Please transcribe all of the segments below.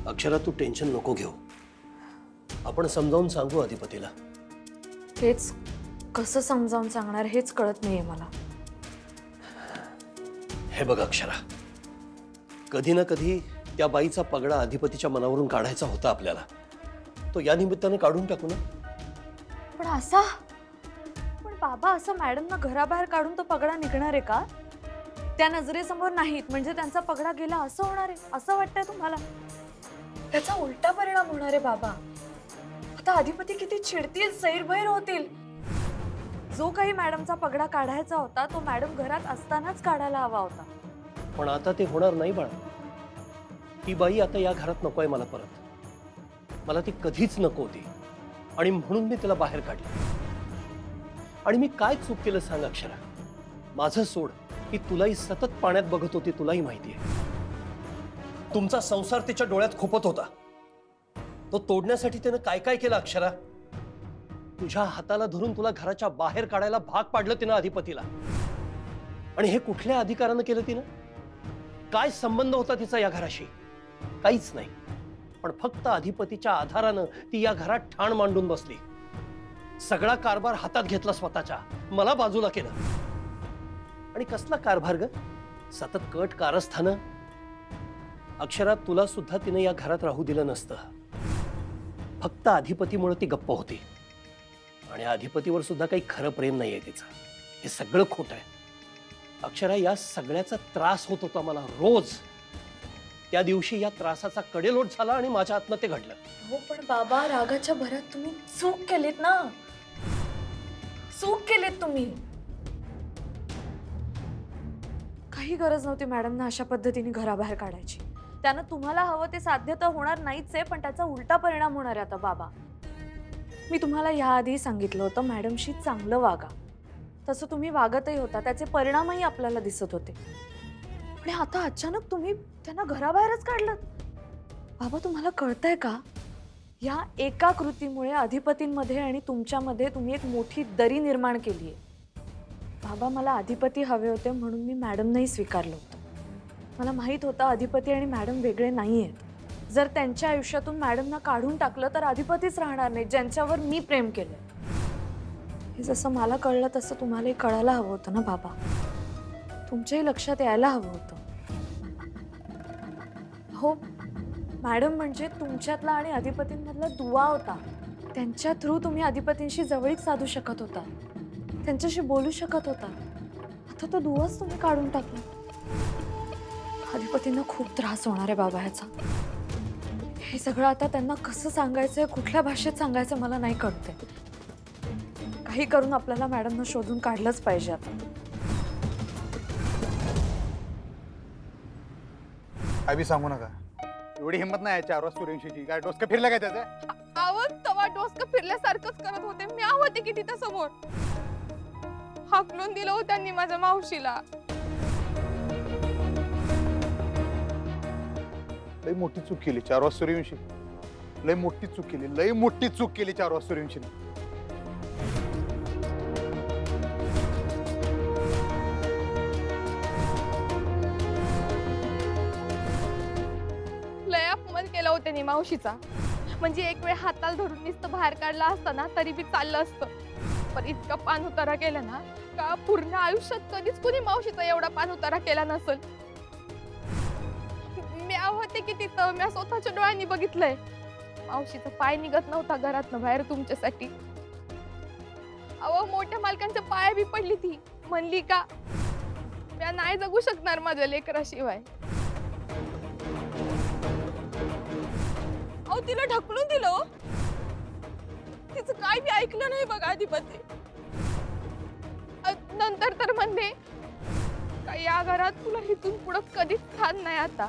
अक्षरा तू tension नको घेऊ, आपण समजावून सांगू अधिपतीला. हेच कसं समजावून सांगणार हेच कळत नाहीये मला. हे बघ अक्षरा, कधी ना कधी त्या बाईचा पगडा अधिपतीच्या मनावरून काढायचा होता आपल्याला. तो या निमित्ताने काढून टाकू ना. पण बाबा असं मॅडमना घराबाहेर काढून तो पगडा निघणार आहे का? त्या नजरेसमोर नाहीत म्हणजे त्यांचा पगडा गेला असं होणार आहे असं वाटतंय तुम्हाला? त्याचा उलटा परिणाम होणार आहे बाबा. आता अधिपती किती चिडतील, सैरभैर होतील. जो काही मॅडमचा पगडा काढायचा होता तो मॅडम घरात असतानाच काढायला हवा होता. पण आता ते होणार नाही बाळा. ती बाई आता या घरात नकोय मला परत. मला ती कधीच नको होती आणि म्हणून मी तिला बाहेर काढलं. आणि मी काय चूक केलं सांग अक्षरा? माझं सोड की तुलाही सतत पाण्यात बघत होती, तुलाही माहिती आहे. तुमचा संसार तिच्या डोळ्यात खुपत होता. तो तोडण्यासाठी तिने काय काय केलं अक्षरा? तुझ्या हाताला धरून तुला घराच्या बाहेर काढायला भाग पाडलं तिनं अधिपतीला. आणि हे कुठल्या अधिकारानं केलं तिनं? काय संबंध होता तिचा या घराशी? काहीच नाही. पण फक्त अधिपतीच्या आधारानं ती या घरात ठाण मांडून बसली. सगळा कारभार हातात घेतला स्वतःच्या, मला बाजूला केलं. आणि कसला कारभार ग? सतत कट कारस्थानं. अक्षरा तुला सुद्धा तिने या घरात राहू दिलं नसतं. फक्त अधिपतीमुळे ती गप्प होती. आणि अधिपतीवर सुद्धा काही खरं प्रेम नाहीये तिचं. हे सगळं खोटं आहे. अक्षरा या सगळ्याचा त्रास होत होता मला रोज. त्या दिवशी या त्रासाचा कडेलोट झाला आणि माझ्या हातनं ते घडलं. हो पण बाबा रागाच्या भरात तुम्ही चूक केलीत ना. चूक केलीत तुम्ही. काही गरज नव्हती मॅडमना अशा पद्धतीने घराबाहेर काढायची. त्यानं तुम्हाला हवं ते साध्य तर होणार नाहीच आहे पण त्याचा उलटा परिणाम होणार आहे. आता बाबा मी तुम्हाला याआधी सांगितलं होतं मॅडमशी चांगलं वागा. तसं तुम्ही वागतही होता, त्याचे परिणामही आपल्याला दिसत होते. आणि आता अचानक तुम्ही त्यांना घराबाहेरच काढलं. बाबा तुम्हाला कळतंय का? या एका कृतीमुळे अधिपतींमध्ये आणि तुमच्यामध्ये तुम्ही एक मोठी दरी निर्माण केली आहे. बाबा मला अधिपती हवे होते म्हणून मी मॅडमनाही स्वीकारलं होतं. मला माहित होतं अधिपती आणि मॅडम वेगळे नाही आहेत. जर त्यांच्या आयुष्यातून मॅडमना काढून टाकलं तर अधिपतीच राहणार नाही ज्यांच्यावर मी प्रेम केलंय. हे जसं मला कळलं तसं तुम्हालाही कळायला हवं होतं ना बाबा. तुमच्याही लक्षात यायला हवं होतं. हो मॅडम म्हणजे तुमच्यातला आणि अधिपतींमधला दुवा होता. त्यांच्या थ्रू तुम्ही अधिपतींशी जवळीक साधू शकत होता, त्यांच्याशी बोलू शकत होता. आता तो दुवाच तुम्ही काढून टाकला. अधिपतींना खूप त्रास होणार आहे बाबा ह्याचा. हे सगळं आता त्यांना कसं सांगायचंय, कुठल्या भाषेत सांगायचं मला नाही कळतंय. काही करून आपल्याला मॅडमना शोधून काढलंच पाहिजे आता. काय बी सांगू नका. एवढी हिंमत नाही याच्या आवाज सूर्यवंशीची. काय डोसकं फिरलं काय त्याचं? आवाज तवा डोसकं फिरल्यासारखंच करत होते. मी होते की तिथं समोर. हाकलून दिलं होतं त्यांनी माझ्या मावशीला. लय मोठी चूक केली 4 वाजता सूर्यवंशी. लय मोठी चूक केली, लय मोठी चूक केली 4 वाजता सूर्यवंशीने. लय अपमान केला होता त्यांनी मावशीचा. म्हणजे एक वेळ हाताला धरून नुसतं बाहेर काढला असता ना तरी बी चाललं असतं. पण इतका पान उतारा केला ना का पूर्ण आयुष्यात कधीच कुणी मावशीचा एवढा पान उतारा केला नसेल. मी होते की तिथं, मी स्वतःच्या डोळ्यांनी बघितलंय. मावशीचा पाय निघत नव्हता घरातनं बाहेर तुमच्यासाठी. अहो मोठ्या मालकांच्या पाया बी पडली ती. म्हणली का मी नाही जगू शकणार माझ्या लेकराशिवाय. अहो तिला ढकलून दिलं. तिचं काय बी ऐकलं नाही बघा अधिपती. नंतर तर म्हणले का या घरात तुला इथून पुढं कधीच स्थान नाही आता.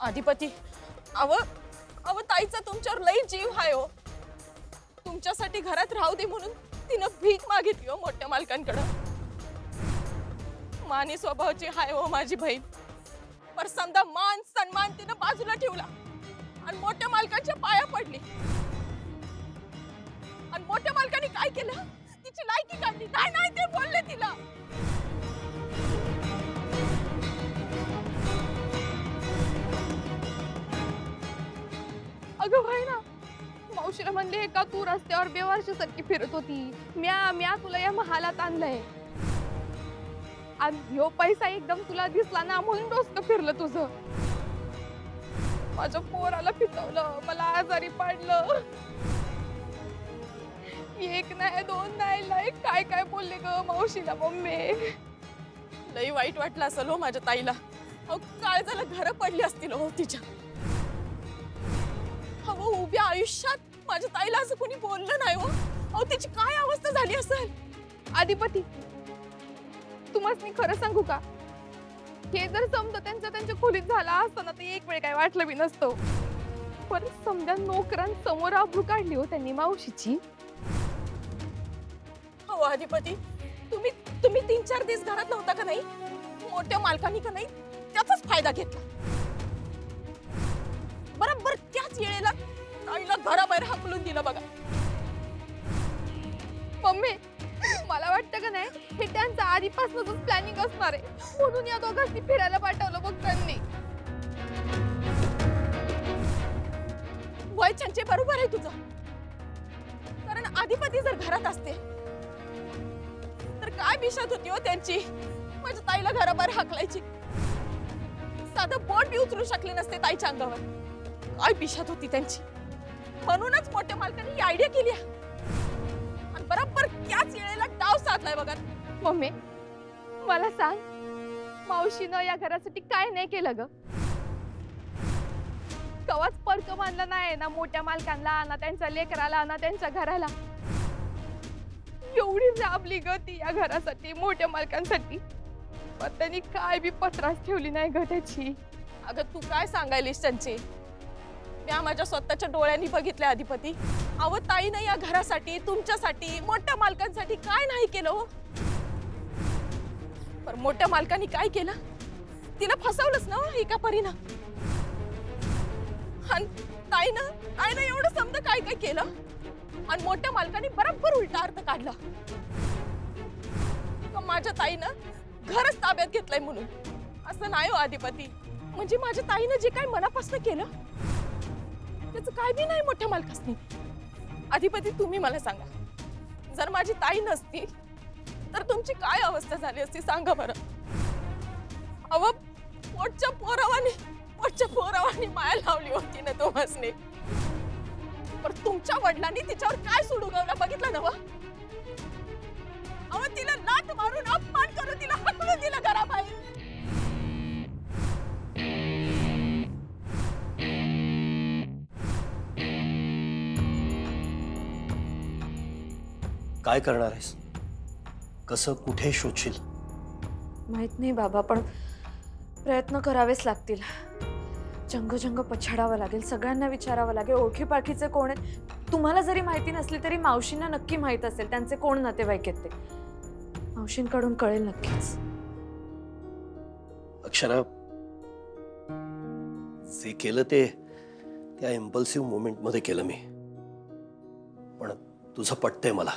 अधिपती अव ताईचा तुमच्यावर लई जीव हाय हो. तुमच्यासाठी घरात राहू दे म्हणून तिनं भीक मागितली हो मोठ्या मालकांकडे. मानी स्वभावाची हाय हो माझी बहीण. पर समजा मान सन्मान तिनं बाजूला ठेवला आणि मोठ्या मालकाच्या पाया पडली. आणि मोठ्या मालकाने काय केलं? तिची लायकी काढली. नाही नाही ते बोलले तिला. अगं भाई ना, मावशीला म्हणले का तू रस्त्यावर बेवारशीसारखी फिरत होती, म्या तुला या महालात आणलंय आणि ह्यो पैसा एकदम तुला दिसला ना म्हणून डोसकं फिरलं तुझं. माझ्या पोराला पितवलं, मला आजारी पाडलं. एक नाही दोन नाही, लय काय काय बोलले ग मावशीला मम्मी. लई वाईट वाटलं असेल हो माझ्या ताईला. अहो काय झालं, घर पडली असतील हो तिच्या. अहो उभ्या आयुष्यात माझ्या ताईला असं कोणी बोललं नाही हो. अहो तिची काय अवस्था झाली असेल. अधिपती, तुम्हाला मी खरं सांगू का, हे जर समजा त्यांच्या खोलीत झाला असतं ना, तर एक वेळ काय वाटलं बी नसतं. पण समजा नोकरांसमोर आबरू काढली हो त्यांनी मावशीची. हो अधिपती, तुम्ही 3-4 दिवस घरात नव्हता का नाही, मोठ्या मालकांनी का नाही त्याचाच फायदा घेतला. बरोबर त्याच वेळेला ताईला घराबाहेर हाकलून दिलं बघा. मम्मी, मला वाटतं का नाही हे त्यांचं आधीपासूनच प्लॅनिंग असणार आहे, म्हणून या दोघांनी फिरायला पाठवलं बघ त्यांनी. वय चंचे बरोबर आहे तुझं. कारण अधिपती जर घरात असते तर काय बिशात होती हो त्यांची माझ्या ताईला घराबाहेर हाकलायची. साधं बोट बी उचलू शकले नसते ताईच्या अंगावर. काय बिशात होती त्यांची. म्हणूनच मोठ्या मालकांनी ही आयडिया केली आणि बरोबर त्याच वेळेला डाव साधलाय बघा. मम्मी, मला सांग, मावशीनं या घरासाठी काय नाही केलं ग? कवाच पर्क मानलं नाही ना मोठ्या मालकांना, ना त्यांच्या लेकराला, ना त्यांच्या घराला. एवढी राबली ग ती या घरासाठी, मोठ्या मालकांसाठी, पण त्यांनी काय बी पत्रास ठेवली नाही ग त्याची. अगं तू काय सांगायलीस चंचे, मी माझ्या स्वतःच्या डोळ्यांनी बघितले अधिपती. अहो ताईनं या घरासाठी, तुमच्यासाठी, मोठ्या मालकांसाठी काय नाही केलं हो. पण मोठ्या मालकांनी काय केलं, तिला फसवलंच ना एका परीनं. आणि ताईनं एवढं समजा काय काय केलं आणि मोठ्या मालकांनी बरोबर उलटा अर्थ काढला. माझ्या ताईनं घरच ताब्यात घेतलंय म्हणून असं नाही हो अधिपती. म्हणजे माझ्या ताईनं जे काय मनापासून केलं त्याचं काय बी नाही मोठ्या मालकासनी. अधिपती तुम्ही मला सांगा, जर माझी ताई नसती तर तुमची काय अवस्था झाली असती सांगा बरं. अव पोटच्या पोरावानी माया लावली होती ना तुम्हासनी. पण तुमच्या वडिलांनी तिच्यावर काय सुडू गावला बघितलं ना. अव तिला लाथ मारून अपमान करून तिला हकलून दिलं घराबाहेर. काय करणार आहेस? कसं कुठे शोधशील? माहित नाही बाबा, पण प्रयत्न करावेच लागतील. जंग पछाडावं लागेल, सगळ्यांना विचारावं लागेल ओळखी पाळखीचे कोण आहेत. तुम्हाला जरी माहिती नसली तरी मावशींना नक्की माहित असेल त्यांचे कोण नातेवाईक आहेत ते. मावशींकडून कळेल नक्कीच. अक्षरा, जे केलं ते त्या इम्पल्सिव्ह मोमेंट मध्ये केलं मी. पण तुझं पटतंय मला.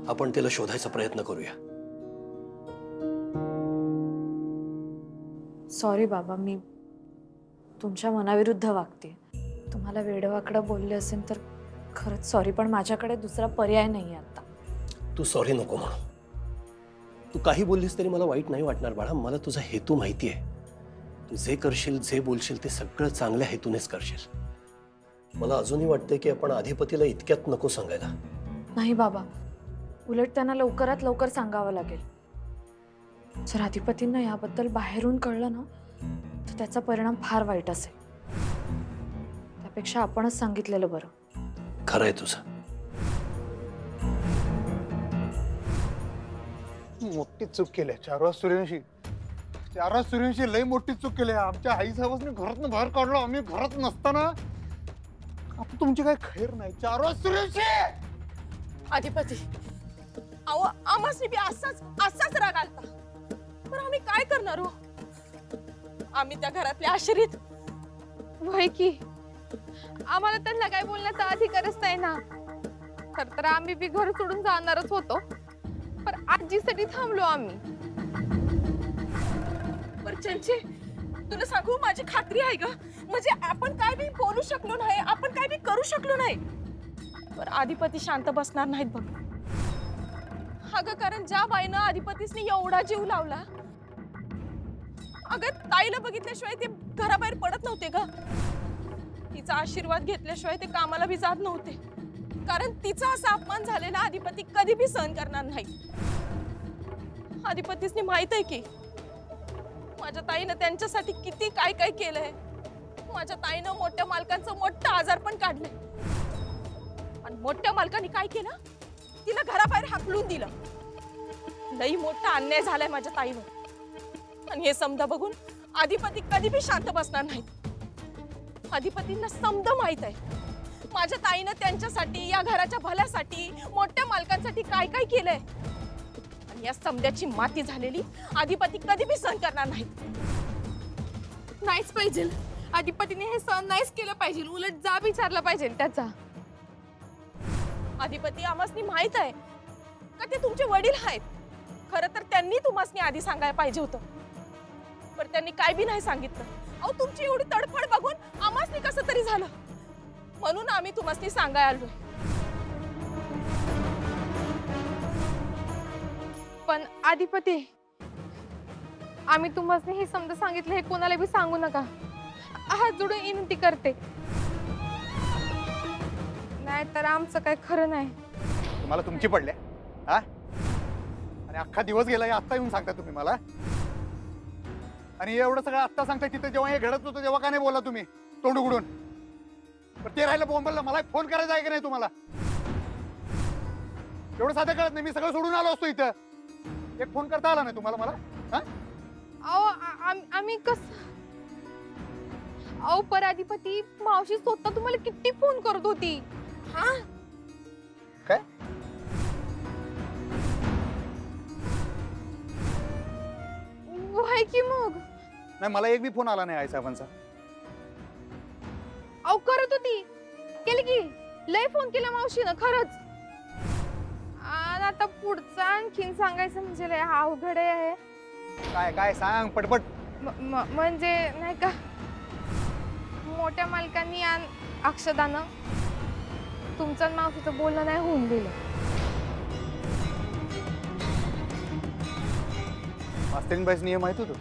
आपण तिला शोधायचा प्रयत्न करूया. सॉरी बाबा, मी तुमच्या मनाविरुद्ध वागते. तुम्हाला वेडवाकडं बोलले असेल तर खरंच सॉरी, पण माझ्याकडे दुसरा पर्याय नाही आता. तू सॉरी नको म्हणू. तू काही बोललीस तरी मला वाईट नाही वाटणार बाळा. मला तुझा हेतू माहिती आहे. तू जे करशील, जे बोलशील ते सगळं चांगल्या हेतूनेच करशील. मला अजूनही वाटतंय की आपण अधिपतीला इतक्यात नको सांगायला. नाही बाबा, उलट त्यांना लवकरात लवकर सांगावं लागेल. जर अधिपतींना याबद्दल बाहेरून कळलं ना तर त्याचा परिणाम फार वाईट असेल. त्यापेक्षा आपणच सांगितलेलं बरं. खरंय तुझं. मोठी चूक केली चार सूर्यवंशी लई मोठी चूक केली. आमच्या आई साहेबांनी घरातून बाहेर काढलो. आम्ही घरात नसताना आता तुमची काय खैर नाही. चार सूर्यवंशी अधिपती, अहो आम्हासनी बी असाच राग आलता. पण आम्ही काय करणार हो. आम्ही त्या घरातले आश्रित. वय की आम्हाला त्यांना काय बोलण्याचा अधिकारच नाही ना. तर आम्ही बी घर सोडून जाणारच होतो, पण आजीसाठी थांबलो आम्ही. चंचे, तुला सांगू माझी खात्री आहे ग, म्हणजे आपण काय बी बोलू शकलो नाही, आपण काय बी करू शकलो नाही. पण अधिपती शांत बसणार नाहीत बघ. अगं कारण ज्या बाईनं अधिपतीसनी एवढा जीव लावला, अगं ताईला बघितल्याशिवाय ते घराबाहेर पडत नव्हते ग. तिचा आशीर्वाद घेतल्याशिवाय ते कामाला बी जात नव्हते. कारण तिचा असा अपमान झालेला अधिपती कधी बी सहन करणार नाही. अधिपतीसनी माहित आहे की माझ्या ताईनं त्यांच्यासाठी किती काय काय केलंय. माझ्या ताईनं मोठ्या मालकांचं मोठं आजार पण काढलंय. आणि मोठ्या मालकांनी काय केलं, तिला घराबाहेर हाकलून दिलं. लई मोठा अन्याय झालाय माझ्या ताईवर. आणि हे समजा बघून अधिपती कधी बी शांत बसणार नाही. अधिपतींना समजा माहित आहे माझ्या ताईनं त्यांच्यासाठी, या घराच्या भल्यासाठी, मोठ्या मालकांसाठी काय काय केलंय. आणि या समद्याची माती झालेली अधिपती कधी बी सहन करणार नाहीत. नाहीच पाहिजे. अधिपतीने हे सहन नाहीच केलं पाहिजे. उलट जाब विचारला पाहिजे त्याचा. अधिपती आम्हासनी माहित आहे का ते तुमचे वडील आहेत. खरं तर त्यांनी तुम्हासनी आधी सांगायला पाहिजे होतं. पण त्यांनी काय बी नाही सांगितलं. अहो तुमची एवढी तडफड बघून आम्हासनी कसं तरी झालं. म्हणून आम्ही तुम्हासनी सांगायला आलोय. पण अधिपती, आम्ही तुम्हाला हे समजा सांगितलं, हे कोणाला बी सांगू नका. हात जोडून विनंती करते. नाही तर आमचं काय खरं नाही. तुम्हाला तुमची पडले हा? आणि अख्खा दिवस गेला हे आत्ता येऊन सांगता तुम्ही मला. आणि एवढं सगळं आत्ता सांगताय, तिथे जेव्हा हे घडत होतं तेव्हा का नाही बोला तुम्ही तोंड उघडून? पण ते राहिलं बोंबलला. मला फोन करायचा आहे की नाही तुम्हाला? एवढं साधं कळत नाही. मी सगळं सोडून आलो असतो इथं. एक फोन करता आला नाही तुम्हाला मला? हा? अहो आम्ही अहो पर अधिपती, मावशी स्वतः तुम्हाला किती फोन करत होती. हा काय? वय की मग. नाही, मला एक बी फोन आला नाही आई साहेबांचा. अहो करत होती. केली की लय फोन केला मावशीनं खरंच. आणि आता पुढचं आणखीन सांगायचं म्हणजे लय अवघड आहे. काय काय सांग पटपट. म्हणजे नाही का, मोठ्या मालकांनी आणि अक्षदानं तुमचं आणि मावशीचं बोलणं नाही होऊन दिलं. मास्तरीनबाईच नियम माहित होतं?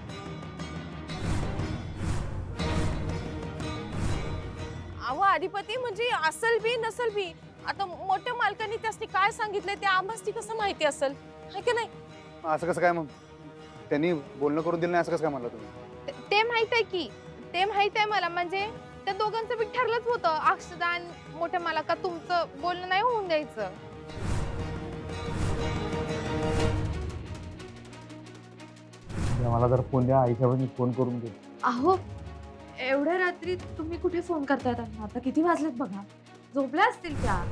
अहो अधिपती म्हणजे असल बी नसल बी, आता मोठ्या मालकांनी त्यासनी काय सांगितलंय ते आम्हासनी कसं माहिती असेल, है की नाही? असं कसं काय? मग त्यांनी बोलणं करून दिलं नाही असं कसं काय म्हणलं तुम्ही? ते माहित आहे की, ते माहित आहे मला. म्हणजे त्या दोघांचं बी ठरलंच होतं, अक्षदा आणि मोठ्या मालका तुमचं बोलणं नाही होऊन द्यायचं. मला जर फोन द्या, आई साहेबांनी फोन करून दे. अहो एवढ्या रात्री तुम्ही कुठे फोन करताय त्यांना? आता किती वाजलेत बघा. झोपल्या असतील त्या.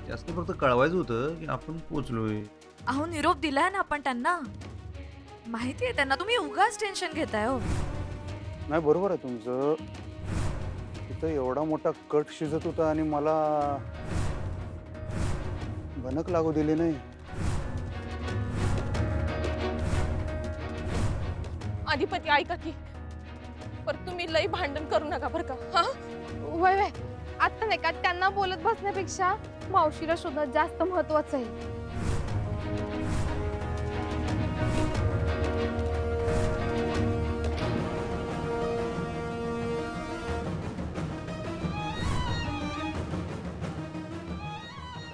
जास्त फक्त कळवायचं होतं की आपण पोचलोय. अहो निरोप दिलाय ना आपण त्यांना. माहिती आहे त्यांना. तुम्ही उगाच टेन्शन घेताय हो. नाही, बरोबर आहे तुमचं. तिथं एवढा मोठा कट शिजत होता आणि मला भनक लागू दिली नाही. अधिपती ऐका की, पर तुम्ही लई भांडण करू नका बरं का. हा वय वय, आता नाही का त्यांना बोलत बसण्यापेक्षा मावशीला शोधणं जास्त महत्वाचं आहे.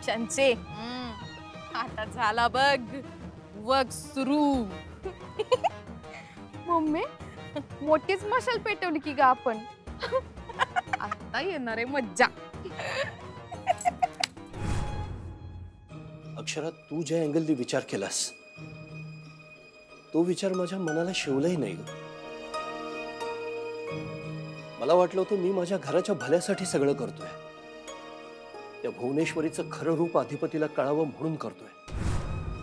चंचे आता झाला बघ वग सुरू. मम्मी, मोठीच मशाल पेटवली की ग आपण. आता येणार आहे मज्जा. अक्षरा, तू ज्या अँगलने विचार केलास तो विचार माझ्या मनाला शिवलाही नाही. मला वाटलं होतं मी माझ्या घराच्या भल्यासाठी सगळं करतोय. त्या भुवनेश्वरीचं खरं रूप अधिपतीला कळावं म्हणून करतोय.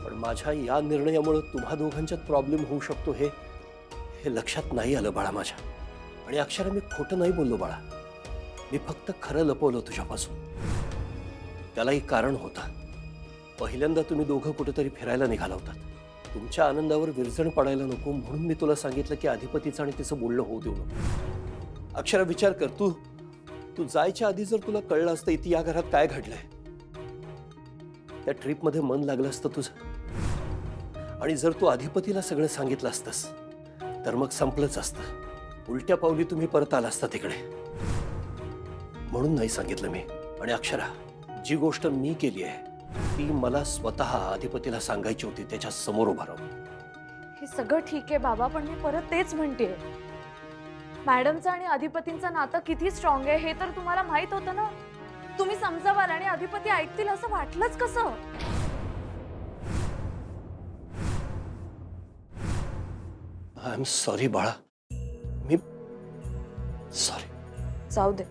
पण माझ्या या निर्णयामुळे तुम्हा दोघांच्यात प्रॉब्लेम होऊ शकतो हे लक्षात नाही आलं बाळा माझ्या. आणि अक्षरा, मी खोटं नाही बोललो बाळा. मी फक्त खरं लपवलं तुझ्यापासून. त्यालाही कारण होतं. पहिल्यांदा तुम्ही दोघं कुठेतरी फिरायला निघाला होतात. तुमच्या आनंदावर विरजण पडायला नको म्हणून मी तुला सांगितलं की अधिपतीचं आणि तिचं बोलणं होऊ देऊ नको. अक्षरा विचार कर, तू जायच्या आधी जर तुला कळलं असतं इथे या घरात काय घडलंय, त्या ट्रिपमध्ये मन लागलं असतं तुझं, आणि जर तू अधिपतीला सगळं सांगितलं असतंस तर मग संपलंच असतं. उलट्या पावली तुम्ही परत आला असता तिकडे, म्हणून नाही सांगितलं मी. आणि अक्षरा, जी गोष्ट मी केली आहे ती मला स्वतः अधिपतीला सांगायची होती, त्याच्या समोर उभा राहून. हे सगळं ठीक आहे बाबा, पण मी परत तेच म्हणते, मॅडमचं आणि अधिपतींचं नातं किती स्ट्रॉंग आहे हे तर तुम्हाला माहित होतं ना. तुम्ही समजावाल आणि अधिपती ऐकतील असं वाटलंच कसं? आय एम सॉरी बाळा, मी सॉरी. जाऊ दे,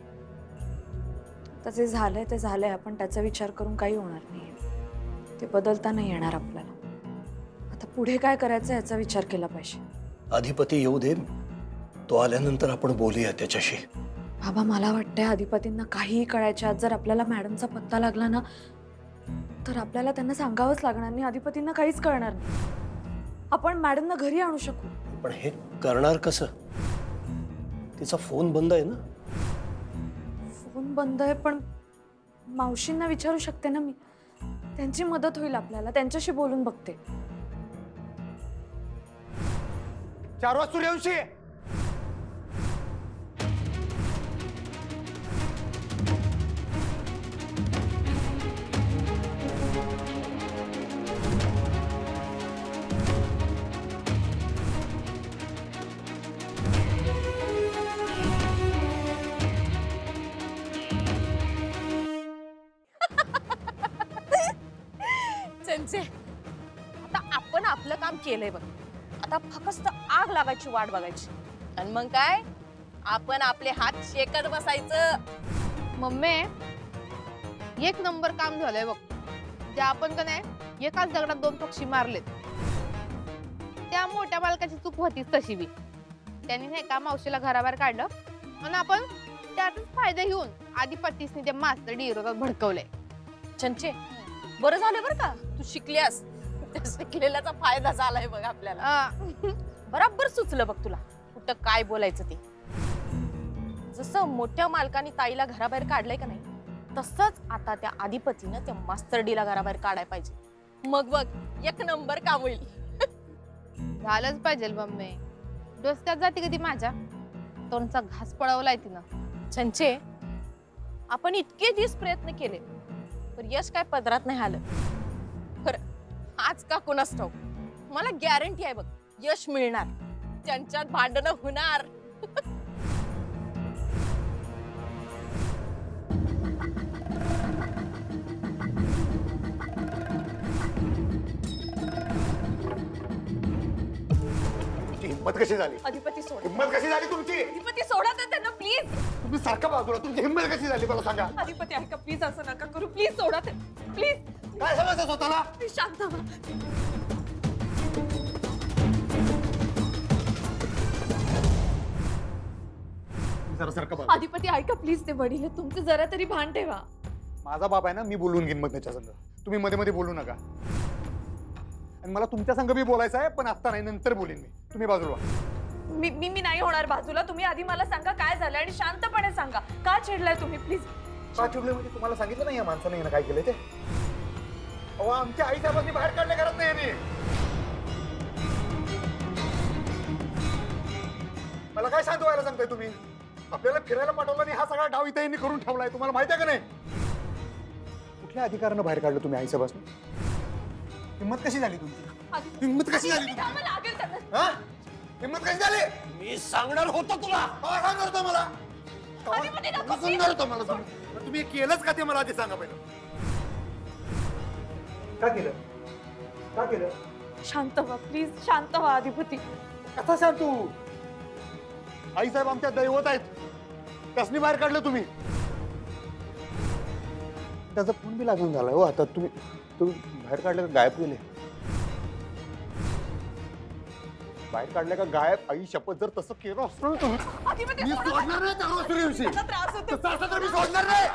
आता जे झालंय ते झालंय. आपण त्याचा विचार करून काही होणार नाही, ते बदलता नाही येणार आपल्याला. आता पुढे काय करायचं याचा विचार केला पाहिजे. अधिपती येऊ दे, तो आल्यानंतर आपण बोलूया त्याच्याशी. बाबा, मला वाटतंय अधिपतींना काहीही कळायच्या आत जर आपल्याला मॅडमचा पत्ता लागला ना तर आपल्याला त्यांना सांगावंच लागणार नाही. अधिपतींना काहीच कळणार नाही. आपण मॅडमना घरी आणू शकू. पण हे करणार कसं? तिचा फोन बंद आहे ना. फोन बंद आहे, पण मावशींना विचारू शकते ना मी. त्यांची मदत होईल आपल्याला. त्यांच्याशी बोलून बघते. 4 वाजता सूर्यवंशी. चंचे, आता आपण आपलं काम केलंय बघ. आता फक्त आग लागायची वाट बघायची, आणि मग काय आपण आपले हात शेकत बसायचं. मम्मी, एक नंबर काम झालंय बघ. जे आपण का नाही एकाच दगडात 2 पक्षी मारलेत. त्या मोठ्या मालकाची चूक होतीच तशी बी. त्यांनी नाही का मावशीला घराबाहेर काढलं आणि आपण त्यातच फायदा घेऊन अधिपतीसनी ते मास्तर विरोधात भडकवलंय. चंचे, बरं झालं बरं का तू शिकल्यास. त्या शिकलेल्याचा फायदा झालाय बघ आपल्याला. बरोबर सुचलं बघ तुला कुठं काय बोलायचं ते. जसं मोठ्या मालकाने ताईला घराबाहेर काढलंय का नाही, तसंच आता त्या अधिपतीनं त्या मास्तरडीला घराबाहेर काढायला पाहिजे. मग बघ एक नंबर काम होईल. झालंच पाहिजे मम्मी. डोसक्यात जाते कधी माझ्या. तोंडचा घास पळवलाय तिनं. चंचे, आपण इतके दिवस प्रयत्न केले पण यश काय पदरात नाही आलं. खरं आज का कोणास ठाऊक, मला गॅरंटी आहे बघ यश मिळणार. त्यांच्यात भांडणं होणार. हिम्मत कशी झाली? अधिपती सोडा. हिम्मत कशी झाली तुमची? अधिपती सोडा तर त्यांना प्लीज. तुम्ही सारखा बाजूला, तुमची हिम्मत कशी झाली मला सांगा. अधिपती ऐका प्लीज, असं नका करू. प्लीज सोडा ते, प्लीज. काय समजतं स्वतःला? शांत व्हा. जरा सारखा बाजूला. अधिपती ऐका प्लीज, ते वडील आहेत तुमचे, जरा तरी भान ठेवा. माझा बाप आहे ना, मी बोलून घेईन मग त्याच्या संग. तुम्ही मध्ये मध्ये बोलू नका. आणि मला तुमच्या संग बी बोलायचं आहे, पण आता नाही, नंतर बोलीन मी. तुम्ही बाजूला. मी नाही होणार बाजूला. तुम्ही आधी मला सांगा काय झालं आणि शांतपणे सांगा. का चिडलाय तुम्ही? प्लीज. का चिडले म्हणजे तुम्हाला सांगितलं नाही या माणसाने काय केलं ते? अहो, आमच्या आई साहेबांनी बाहेर काढले घरात नाही यांनी. मला काय शांत व्हायला सांगताय तुम्ही? आपल्याला फिरायला पाठवलं आणि हा सगळा डाव इथे यांनी करून ठेवलाय. तुम्हाला माहिती आहे का नाही? कुठल्या अधिकारानं बाहेर काढलं तुम्ही आई साहेबांनी? हिम्मत कशी झाली तुमची? हिम्मत कशी झाली तुमची? हा? हिम्मत कशी झाली? मी सांगणार होतो तुला. काय सांगणार होतं मला? सांगणार होतं मला तुम्ही? तुम्ही केलंच का ते मला आधी सांगा पहिलं. का केलं? का केलं? शांत व्हा प्लीज. शांत व्हा अधिपती. कसा सांग तू? आई साहेब आमच्या दैवत आहेत. कसनी बाहेर काढलं तुम्ही? त्याचा फोन बी लागून झालाय हो. आता तुम्ही बाहेर काढलं का गायब गेले? बाहेर काढलं का गायब? आई शपथ, जर तसं केलं असतं ना तुम्ही, मी सोडणार नाही त्याला सूर्यवंशी. तसं असं तर मी सोडणार नाही.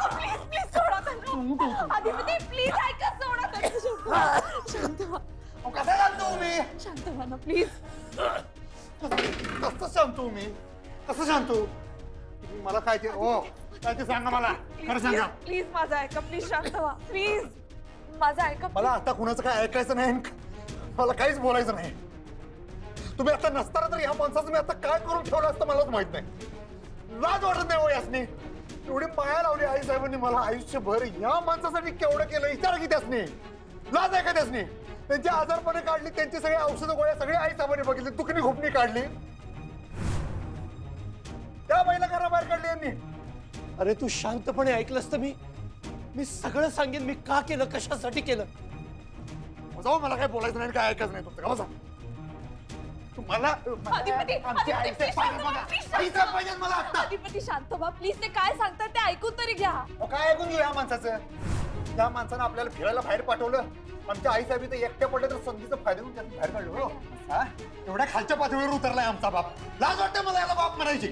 प्लीज प्लीज सोडा त्यांना. अधिपती प्लीज ऐका, सोडा त्यांना. शांत व्हा. कसा सांगतो मी? आई शांत व्हा ना प्लीज. कसं सांगतो मी कसं सांगतो तुम्ही मला काय ते ओ काय ते सांगा मला खरं सांगा. प्लीज माझं ऐका, प्लीज शांत व्हा प्लीज. माझं ऐका मला आता कुणाचं काय ऐकायचं नाही मला काहीच बोलायचं नाही. तुम्ही आता नसताना तर ह्या माणसाचं मी आता काय करून ठेवलं असतं मलाच माहित नाही. लाज वाटत नाही हो यासनी. एवढी माया लावली आई साहेबांनी मला आयुष्यभर या माणसासाठी केवढं केलं विचार की त्यासनी लाज आहे का त्यासनी. त्यांची आजारपणे काढली त्यांची सगळी औषधं गोळ्या सगळी आई साहेबांनी बघितली दुखणी खुपणी काढली त्या बाईला घराबाहेर काढली यांनी. अरे तू शांतपणे ऐकलंस तर मी सगळं सांगेन मी का केलं कशासाठी केलं. जाऊ मला काय बोलायचं नाही काय ऐकायचं नाही तुमचं का बसा. तुम्हाला अधिपती, आमची आई अधिपती, साहेब पाहिजे बघा. आई साहेब पाहिजे मला आता. अधिपती शांत व्हा प्लीज. ते काय सांगतात ते ऐकून तरी घ्या. काय ऐकून घेऊ या माणसाचं. त्या माणसानं आपल्याला फिरायला बाहेर पाठवलं. आमच्या आई साहेब इथे एकट्या पडले तर संधीचा फायदा घेऊन त्यातून बाहेर काढलो. एवढ्या खालच्या पातळीवर उतरलाय आमचा बाप. लाज वाटते मला याला बाप म्हणायची.